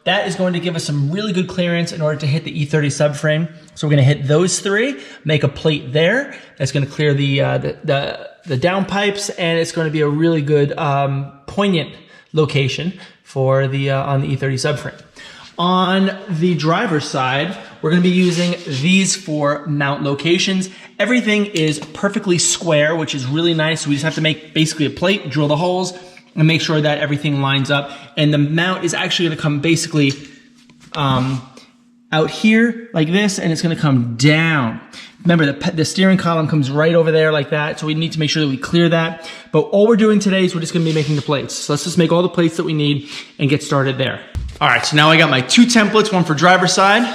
That is going to give us some really good clearance in order to hit the E30 subframe. So we're gonna hit those three, make a plate there. That's gonna clear the downpipes, and it's gonna be a really good poignant location for the on the E30 subframe. On the driver's side, we're gonna be using these 4 mount locations. Everything is perfectly square, which is really nice. We just have to make basically a plate, drill the holes, and make sure that everything lines up. And the mount is actually gonna come basically out here like this, and it's gonna come down. Remember, the steering column comes right over there like that, so we need to make sure that we clear that. But all we're doing today is we're just gonna be making the plates. So let's just make all the plates that we need and get started there. All right, so now I got my 2 templates, one for driver's side,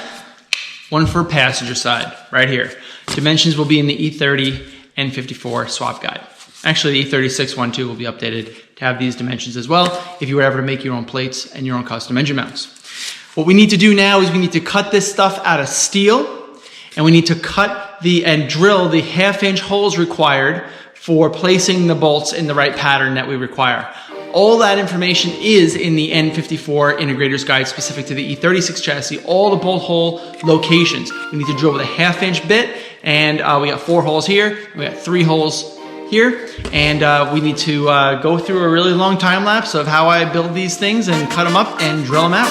one for passenger side, right here. Dimensions will be in the E30 N54 Swap Guide. Actually, the E30 612 will be updated to have these dimensions as well if you were ever to make your own plates and your own custom engine mounts. What we need to do now is we need to cut this stuff out of steel, and we need to cut and drill the 1/2-inch holes required for placing the bolts in the right pattern that we require. All that information is in the N54 Integrator's Guide specific to the E36 chassis, all the bolt hole locations. We need to drill with a 1/2-inch bit, and we got 4 holes here, we got 3 holes here, and we need to go through a really long time lapse of how I build these things and cut them up and drill them out.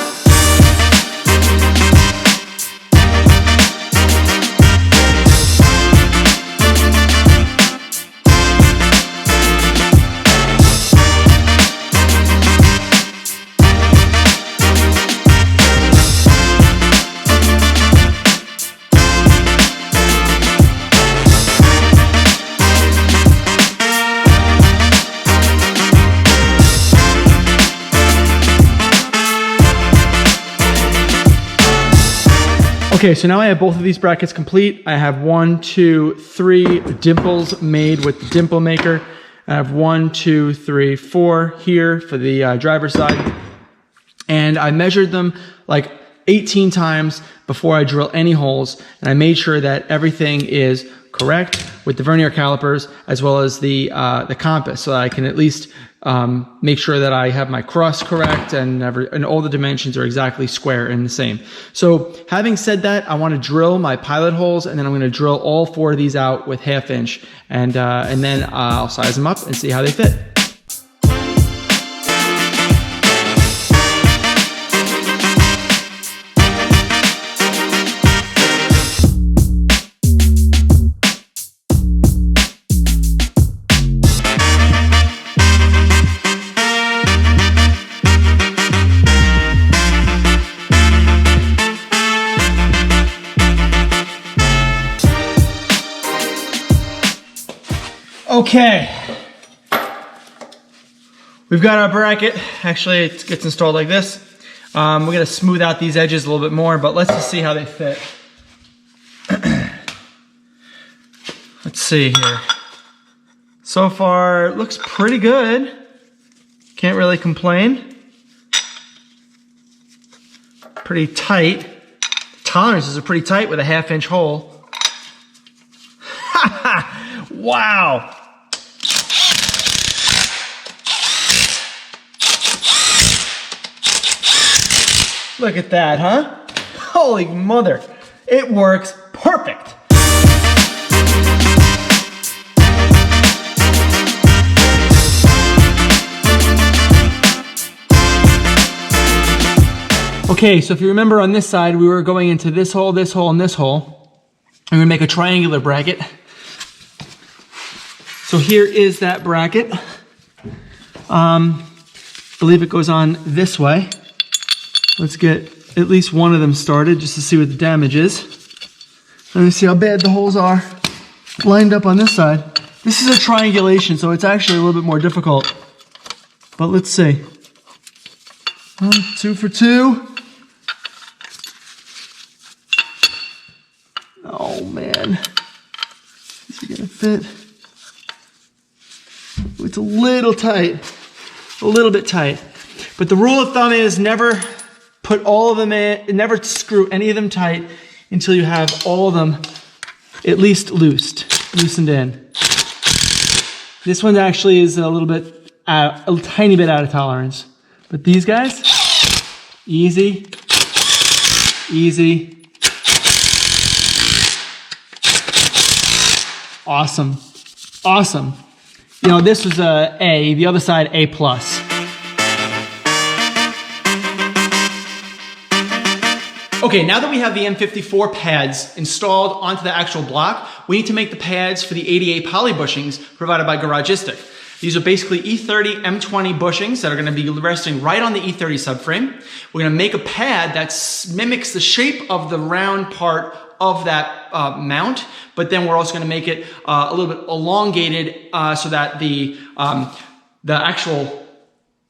Okay, so now I have both of these brackets complete. I have 1, 2, 3 dimples made with the dimple maker. I have 1, 2, 3, 4 here for the driver's side. And I measured them like 18 times before I drill any holes. And I made sure that everything is correct with the vernier calipers as well as the compass, so that I can at least make sure that I have my cross correct and all the dimensions are exactly square and the same. So having said that, I want to drill my pilot holes, and then I'm going to drill all 4 of these out with 1/2-inch, and then I'll size them up and see how they fit. Okay, we've got our bracket. Actually, it gets installed like this. We're gonna smooth out these edges a little bit more, but let's just see how they fit. Let's see here. So far, it looks pretty good. Can't really complain. Pretty tight. Tolerances are pretty tight with a 1/2-inch hole. Wow. Look at that, huh? Holy mother. It works perfect. Okay, so if you remember on this side, we were going into this hole, this hole, and this hole. I'm gonna make a triangular bracket. So here is that bracket. I believe it goes on this way. Let's get at least one of them started just to see what the damage is. Let me see how bad the holes are lined up on this side. This is a triangulation, so it's actually a little bit more difficult. But let's see. 1, 2 for 2. Oh man. Is it gonna fit? It's a little tight. A little bit tight. But the rule of thumb is never put all of them in, never screw any of them tight until you have all of them at least loosened in. This one actually is a little bit, a tiny bit out of tolerance. But these guys, Easy, easy. Awesome, awesome. You know, this was a A, the other side A+. Okay, now that we have the M54 pads installed onto the actual block, we need to make the pads for the 88 poly bushings provided by Garagistic. These are basically E30 M30 bushings that are gonna be resting right on the E30 subframe. We're gonna make a pad that mimics the shape of the round part of that mount, but then we're also gonna make it a little bit elongated so that the actual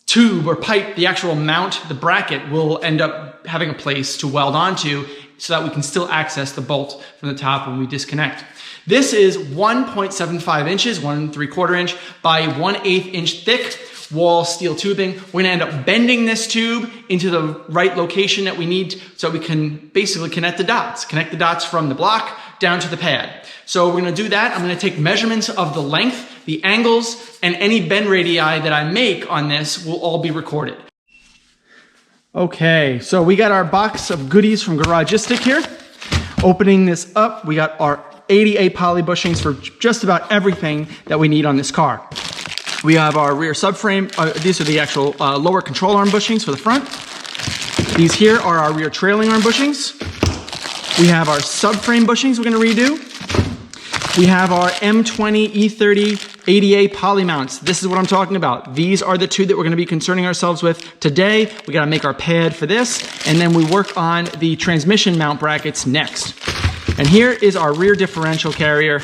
tube or pipe, the actual mount, the bracket, will end up having a place to weld onto so that we can still access the bolt from the top when we disconnect. This is 1.75 inches, 1 3/4 inch by 1/8 inch thick wall steel tubing. We're gonna end up bending this tube into the right location that we need so we can basically connect the dots from the block down to the pad. So we're gonna do that. I'm gonna take measurements of the length, the angles, and any bend radii that I make on this will all be recorded. Okay, so we got our box of goodies from Garagistic here. Opening this up, we got our 88 poly bushings for just about everything that we need on this car. We have our rear subframe. These are the actual lower control arm bushings for the front. These here are our rear trailing arm bushings. We have our subframe bushings we're gonna redo. We have our M20 E30 88 poly mounts. This is what I'm talking about. These are the two that we're gonna be concerning ourselves with today. We gotta make our pad for this, and then we work on the transmission mount brackets next. And here is our rear differential carrier,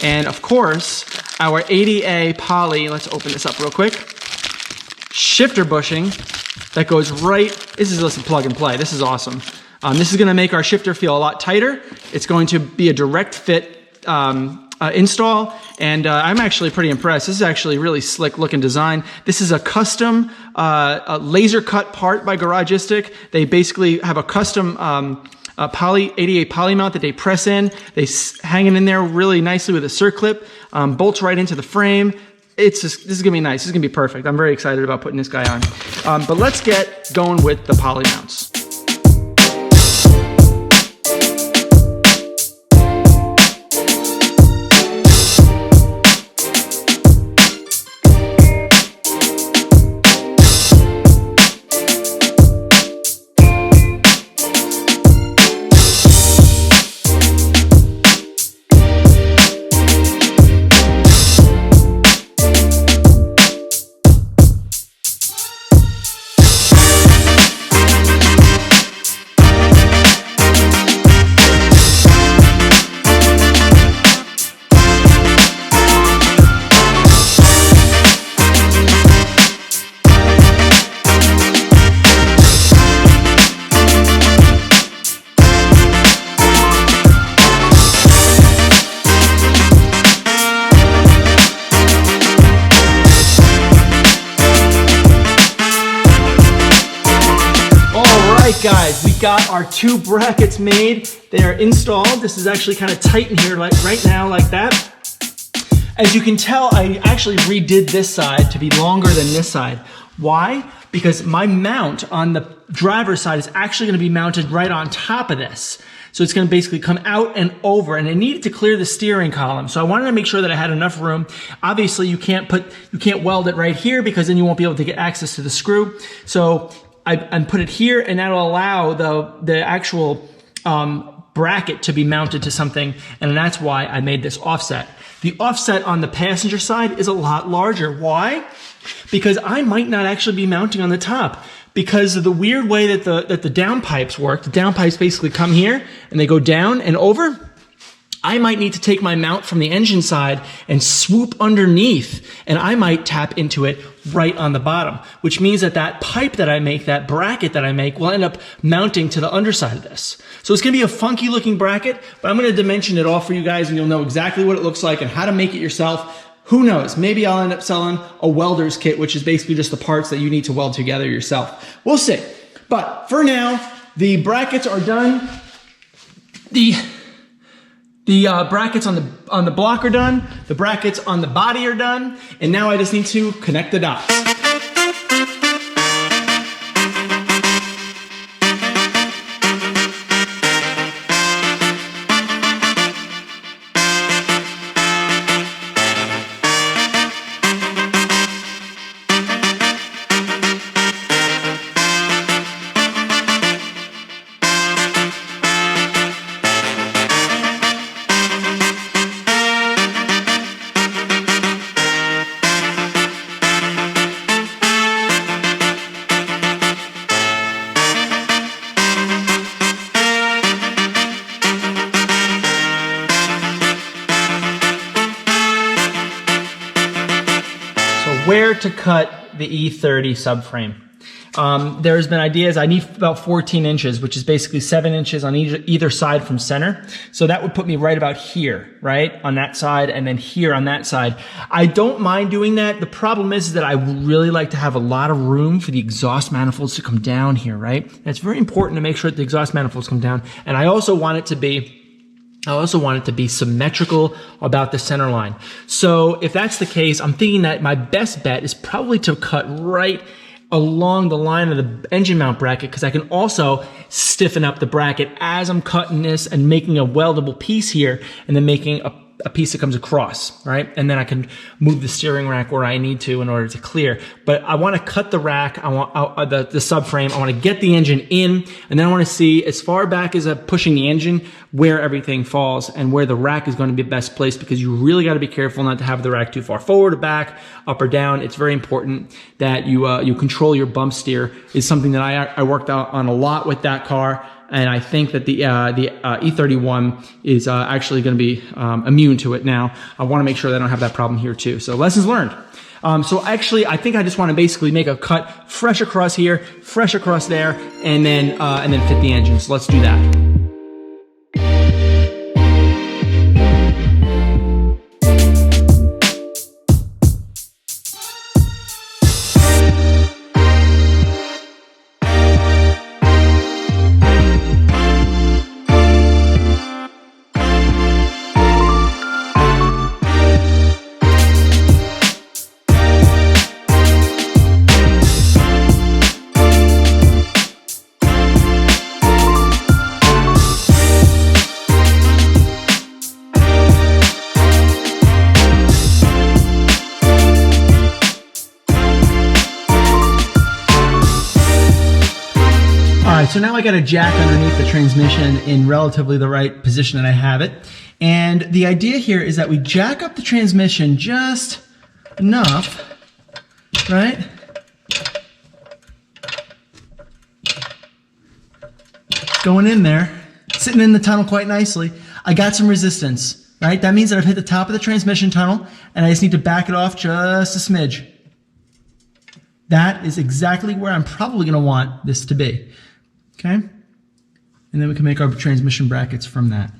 and of course, our 80A poly, let's open this up real quick, shifter bushing that goes right, this is just a plug and play, this is awesome. This is gonna make our shifter feel a lot tighter. It's going to be a direct fit install, and I'm actually pretty impressed. This is actually really slick looking design. This is a custom a laser cut part by Garagistic. They basically have a custom 88 poly mount that they press in. They hang it in there really nicely with a circlip, bolts right into the frame. This is gonna be nice. This is gonna be perfect. I'm very excited about putting this guy on. But let's get going with the poly mounts. Guys, we got our two brackets made. They are installed. This is actually kind of tight in here right now like that. As you can tell, I actually redid this side to be longer than this side. Why? Because my mount on the driver's side is actually going to be mounted right on top of this. So it's going to basically come out and over, and I needed to clear the steering column. So I wanted to make sure that I had enough room. Obviously, you can't weld it right here because then you won't be able to get access to the screw. So I put it here, and that'll allow the actual bracket to be mounted to something, and that's why I made this offset. The offset on the passenger side is a lot larger. Why? Because I might not actually be mounting on the top. Because of the weird way that the downpipes work, the downpipes basically come here, and they go down and over. I might need to take my mount from the engine side and swoop underneath, and I might tap into it right on the bottom, which means that that pipe that I make, that bracket that I make, will end up mounting to the underside of this. So it's gonna be a funky looking bracket, but I'm gonna dimension it all for you guys, and you'll know exactly what it looks like and how to make it yourself. Who knows? Maybe I'll end up selling a welder's kit, which is basically just the parts that you need to weld together yourself. We'll see. But for now, the brackets are done. The brackets on the block are done. The brackets on the body are done. And now I just need to connect the dots. to cut the E30 subframe, there's been ideas. I need about 14 inches, which is basically 7 inches on either side from center. So that would put me right about here, right? On that side, and then here on that side. I don't mind doing that. The problem is that I would really like to have a lot of room for the exhaust manifolds to come down here, right? And it's very important to make sure that the exhaust manifolds come down. And I also want it to be symmetrical about the center line. So if that's the case, I'm thinking that my best bet is probably to cut right along the line of the engine mount bracket, because I can also stiffen up the bracket as I'm cutting this and making a weldable piece here, and then making a piece that comes across, right? And then I can move the steering rack where I need to in order to clear. But I want to cut the rack, I want the subframe, I want to get the engine in, and then I want to see as far back as I'm pushing the engine where everything falls and where the rack is going to be best placed, because you really got to be careful not to have the rack too far forward or back, up or down. It's very important that you control your bump steer. Is something that I worked out on a lot with that car. And I think that the E31 is actually going to be immune to it now. I want to make sure that I don't have that problem here too. So lessons learned. So actually, I think I just want to basically make a cut fresh across here, fresh across there, and then fit the engine. So let's do that. So now I got a jack underneath the transmission in relatively the right position that I have it. And the idea here is that we jack up the transmission just enough, right? Going in there, sitting in the tunnel quite nicely. I got some resistance, right? That means that I've hit the top of the transmission tunnel and I just need to back it off just a smidge. That is exactly where I'm probably going to want this to be. Okay, and then we can make our transmission brackets from that.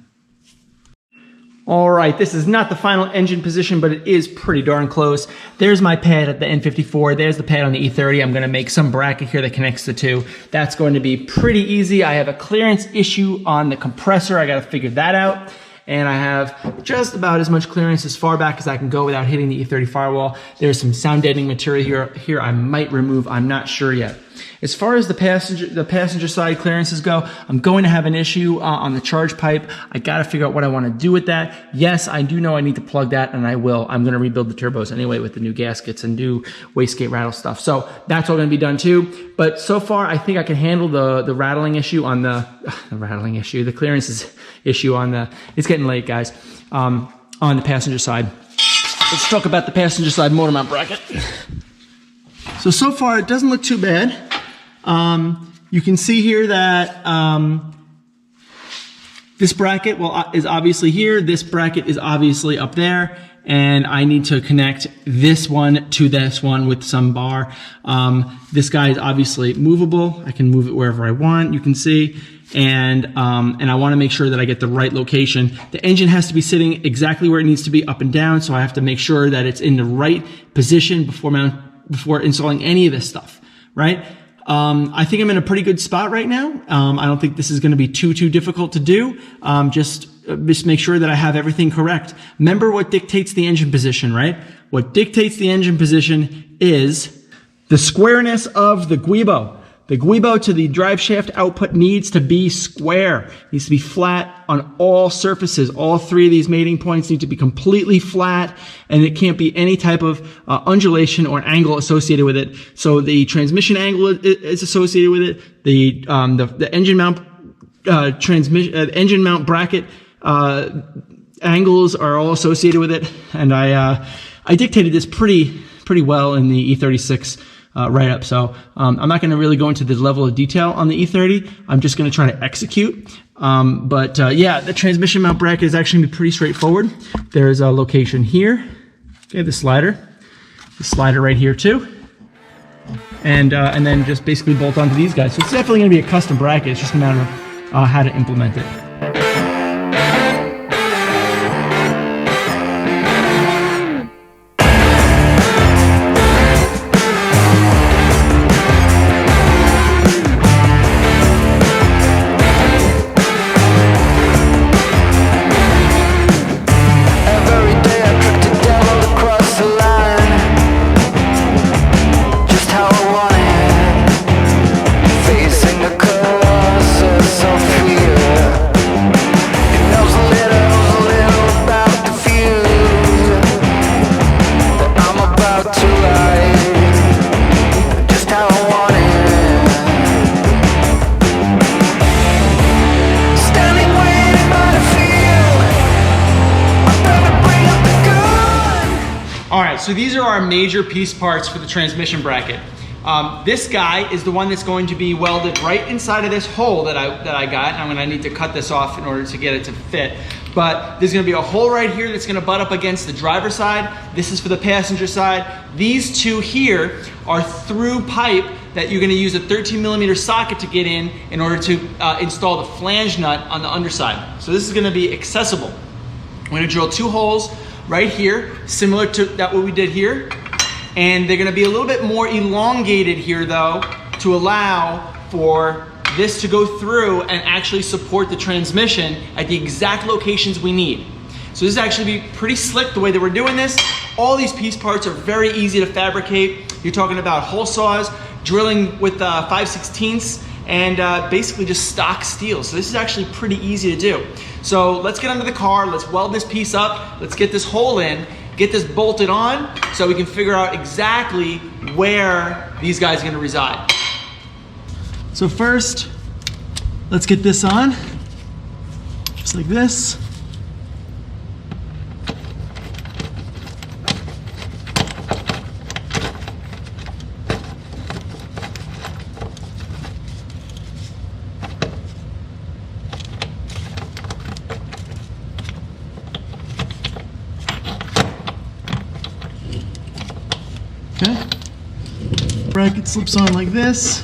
All right, this is not the final engine position, but it is pretty darn close. There's my pad at the N54. There's the pad on the E30. I'm going to make some bracket here that connects the two. That's going to be pretty easy. I have a clearance issue on the compressor. I got to figure that out. And I have just about as much clearance as far back as I can go without hitting the E30 firewall. There's some sound deadening material here I might remove. I'm not sure yet. As far as the passenger side clearances go, I'm going to have an issue on the charge pipe. I got to figure out what I want to do with that. Yes, I do know I need to plug that, and I will. I'm going to rebuild the turbos anyway with the new gaskets and do wastegate rattle stuff. So that's all going to be done too. But so far, I think I can handle the rattling issue on the clearances issue on the. It's getting late, guys. On the passenger side. Let's talk about the passenger side motor mount bracket. So far it doesn't look too bad. You can see here that this bracket is obviously here. This bracket is obviously up there. And I need to connect this one to this one with some bar. This guy is obviously movable. I can move it wherever I want, you can see. And I want to make sure that I get the right location. The engine has to be sitting exactly where it needs to be, up and down. So I have to make sure that it's in the right position before installing any of this stuff, right? I think I'm in a pretty good spot right now. I don't think this is going to be too difficult to do. Just make sure that I have everything correct. Remember what dictates the engine position, right? What dictates the engine position is the squareness of the guibo. The guibo to the drive shaft output needs to be square. It needs to be flat on all surfaces. All three of these mating points need to be completely flat, and it can't be any type of undulation or angle associated with it. So the transmission angle is associated with it. The engine mount engine mount bracket angles are all associated with it. And I dictated this pretty well in the E36 write-up. So I'm not going to really go into the level of detail on the E30. I'm just going to try to execute. Yeah, the transmission mount bracket is actually going to be pretty straightforward. There's a location here. Okay, the slider. the slider right here too. And then just basically bolt onto these guys. So it's definitely going to be a custom bracket. It's just a matter of how to implement it. So these are our major piece parts for the transmission bracket. This guy is the one that's going to be welded right inside of this hole that I got. I'm gonna need to cut this off in order to get it to fit. But there's gonna be a hole right here that's gonna butt up against the driver's side. This is for the passenger side. These two here are through pipe that you're gonna use a 13mm socket to get in order to install the flange nut on the underside. So this is gonna be accessible. We're gonna drill 2 holes right here, similar to what we did here. And they're gonna be a little bit more elongated here though, to allow for this to go through and actually support the transmission at the exact locations we need. So this is actually be pretty slick the way that we're doing this. All these piece parts are very easy to fabricate. You're talking about hole saws, drilling with 5/16, and basically just stock steel. So this is actually pretty easy to do. So let's get under the car, let's weld this piece up, let's get this hole in, get this bolted on so we can figure out exactly where these guys are gonna reside. So first, let's get this on, just like this. Okay, bracket slips on like this.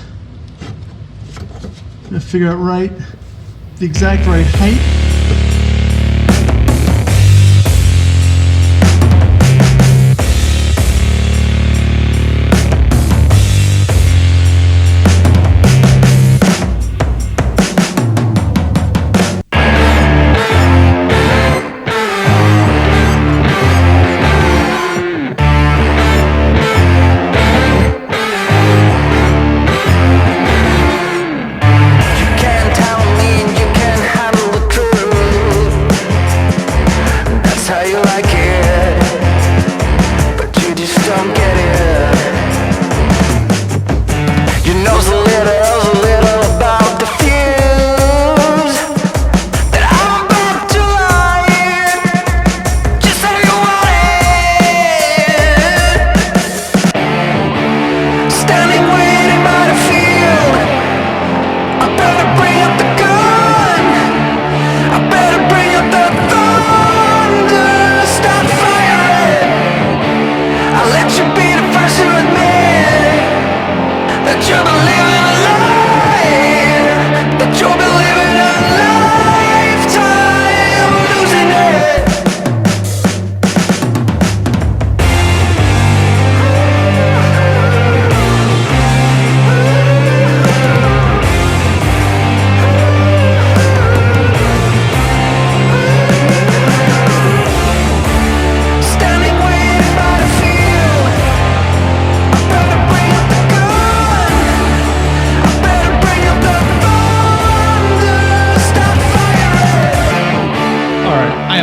I'm gonna figure out the exact right height.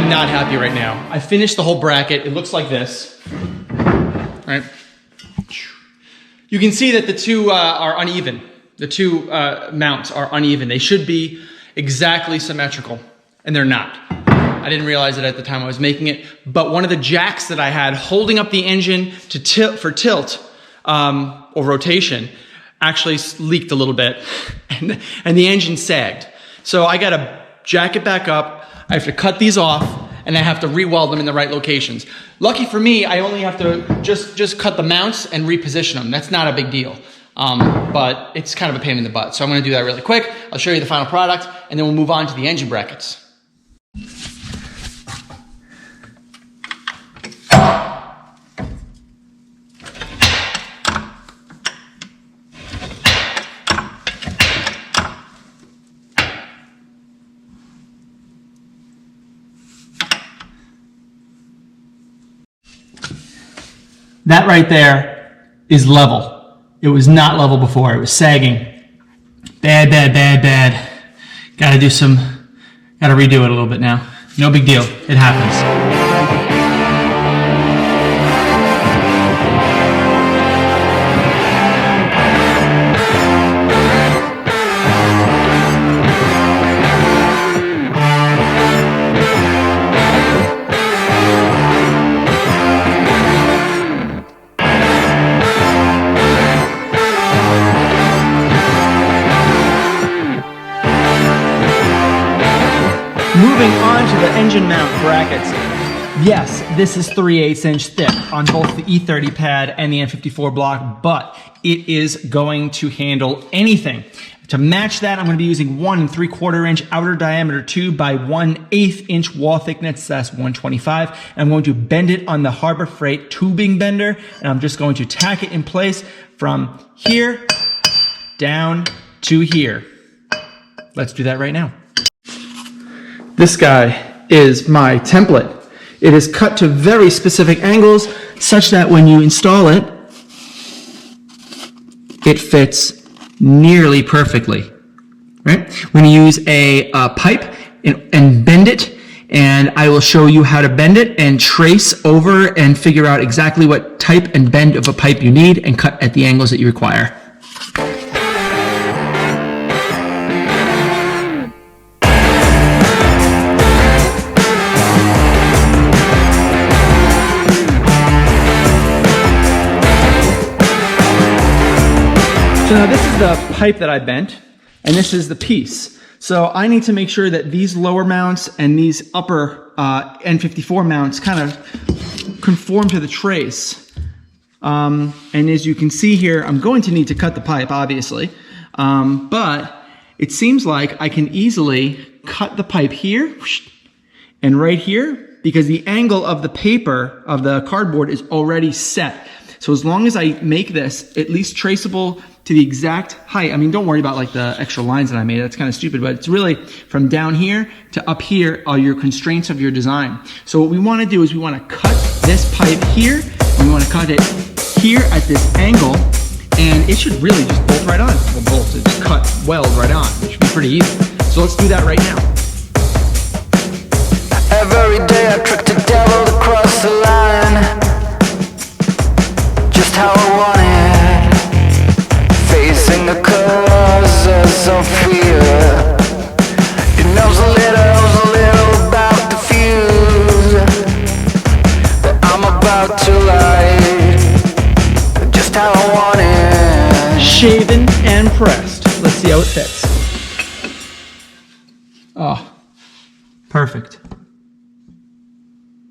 Not happy right now. I finished the whole bracket. It looks like this. Right? You can see that the two are uneven. The two mounts are uneven. They should be exactly symmetrical, and they're not. I didn't realize it at the time I was making it, but one of the jacks that I had holding up the engine to tilt or rotation actually leaked a little bit, and the engine sagged. So I got to jack it back up. I have to cut these off and I have to re-weld them in the right locations. Lucky for me, I only have to just cut the mounts and reposition them. That's not a big deal. But it's kind of a pain in the butt. So I'm going to do that really quick. I'll show you the final product, and then we'll move on to the engine brackets. That right there is level. It was not level before. It was sagging. Bad, bad, bad, bad. Gotta redo it a little bit now. No big deal. It happens. Moving on to the engine mount brackets. Yes, this is 3/8 inch thick on both the E30 pad and the N54 block, but it is going to handle anything. To match that, I'm going to be using 1 3/4 inch outer diameter 2 by 1/8 inch wall thickness, that's 125. And I'm going to bend it on the Harbor Freight tubing bender, and I'm just going to tack it in place from here down to here. Let's do that right now. This guy is my template. It is cut to very specific angles such that when you install it, it fits nearly perfectly, right? When you use a pipe and bend it, and I will show you how to bend it and trace over and figure out exactly what type and bend of a pipe you need and cut at the angles that you require. So now this is the pipe that I bent, and this is the piece. So I need to make sure that these lower mounts and these upper N54 mounts kind of conform to the trace. And as you can see here, I'm going to need to cut the pipe, obviously. But it seems like I can easily cut the pipe here and right here, because the angle of the paper, of the cardboard, is already set. So as long as I make this at least traceable to the exact height, I mean, don't worry about like the extra lines that I made, that's kind of stupid, but it's really from down here to up here are your constraints of your design. So what we want to do is we want to cut this pipe here, and we want to cut it here at this angle, and it should really just bolt right on. Well, bolt, it's cut, weld right on. It should be pretty easy. So let's do that right now. Every day I trick the devil to cross the line, just how I want it, facing the causes of fear. He knows a little about the fuse that I'm about to light, just how I want it. Shaven and pressed. Let's see how it fits. Oh, perfect.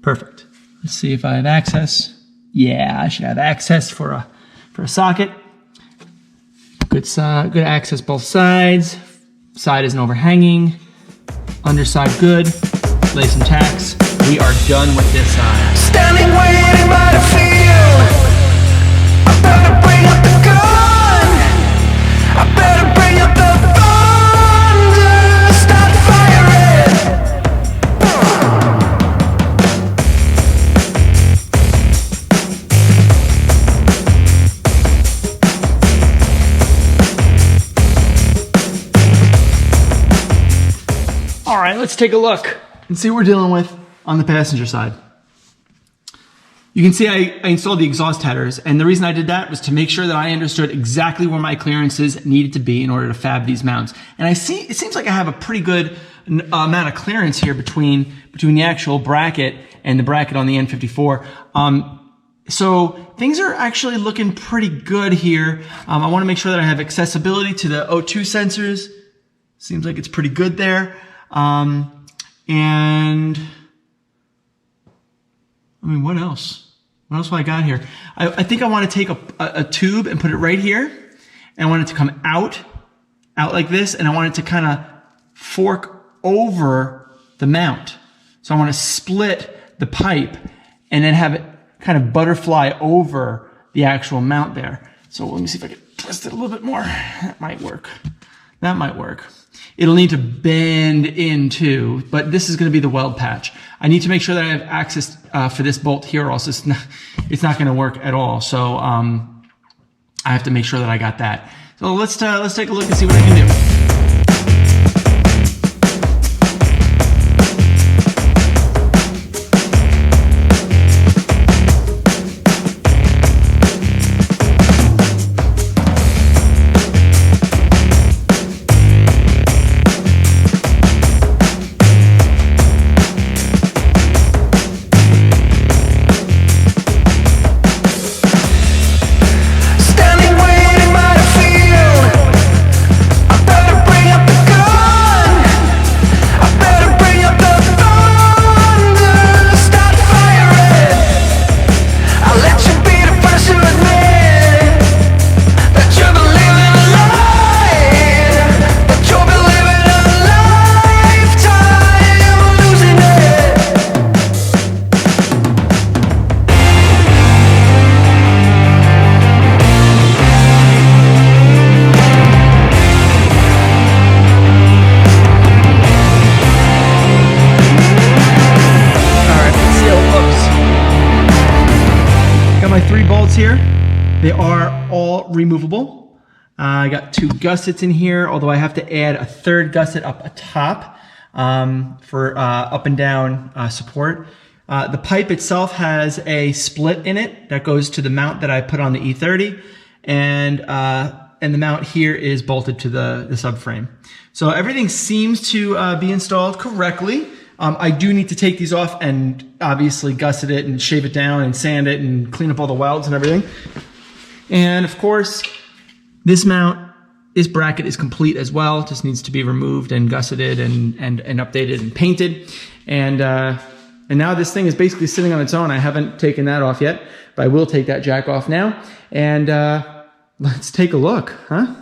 Perfect. Let's see if I have access. Yeah, I should have access for a socket. Good access both sides. Side isn't overhanging. Underside good. Lay some tacks. We are done with this side. Standing waiting by the field, I better bring up the gun, I better bring up the thunder, start firing. All right, let's take a look and see what we're dealing with on the passenger side. You can see I installed the exhaust headers, and the reason I did that was to make sure that I understood exactly where my clearances needed to be in order to fab these mounts. And it seems like I have a pretty good amount of clearance here between the actual bracket and the bracket on the N54. So things are actually looking pretty good here. I want to make sure that I have accessibility to the O2 sensors. Seems like it's pretty good there. And I mean, what else? What else have I got here? I think I want to take a tube and put it right here. And I want it to come out like this. And I want it to kind of fork over the mount. So I want to split the pipe and then have it kind of butterfly over the actual mount there. So let me see if I can twist it a little bit more. That might work. That might work. It'll need to bend in too, but this is going to be the weld patch. I need to make sure that I have access for this bolt here. Also, it's not going to work at all. So I have to make sure that I got that. So let's take a look and see what I can do. Here, they are all removable. I got 2 gussets in here, although I have to add a 3rd gusset up atop for up and down support. The pipe itself has a split in it that goes to the mount that I put on the E30, and the mount here is bolted to the subframe. So everything seems to be installed correctly. I do need to take these off and obviously gusset it and shave it down and sand it and clean up all the welds and everything. And of course, this bracket is complete as well. It just needs to be removed and gusseted and updated and painted. And now this thing is basically sitting on its own. I haven't taken that off yet, but I will take that jack off now. And let's take a look, huh?